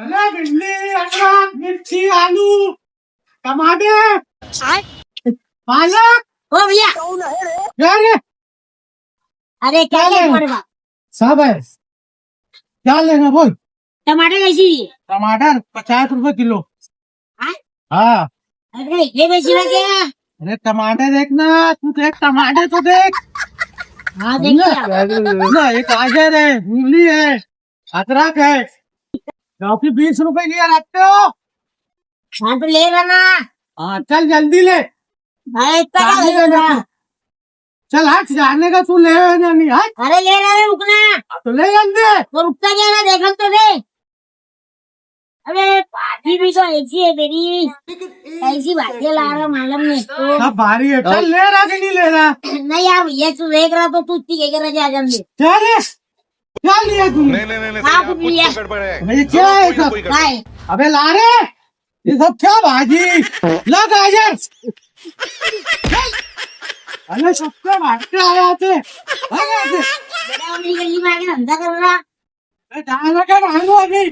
चला भिंडी अदरक मिर्ची आलू टमाटर पालक ओ भैया क्या रे अरे क्या क्या ले लेना? पड़ेगा सब है क्या लेना बोल टमाटर कैसी है? टमाटर 50 रुपए किलो हाँ? हाँ अरे ये कैसी लगे? अरे टमाटर देखना तू देख टमाटर तो देख हाँ देखिए ना ये गाजर है मूली है अदरक है लौकी 20 रुपए की रखते हो हाँ तो ले लेना। हाँ चल जल्दी ले अरे इतना का जाने ले लेना। का चल हट जाने का तू ले नहीं हट अरे ले लेना रुकना तो ले जल्दी वो रुकता क्या ना देखन तो दे। अरे पार्टी भी तो ऐसी है तेरी ऐसी बातें ला रहा मालूम नहीं तो सब भारी है चल ले रहा कि नहीं ले रहा नहीं यार ये तू देख रहा तो तू इतनी कह रहा जा जल्दी क्या ले क्या लिया तूने नहीं हाँ कुछ लिया कुछ गड़बड़ है अबे ये क्या है सब काय अबे ला रे ये सब क्या भाजी ला गाजर अरे सबके भागते आ जाते बड़ा अपनी गली में आके धंधा कर रहा डाल का मालूम अभी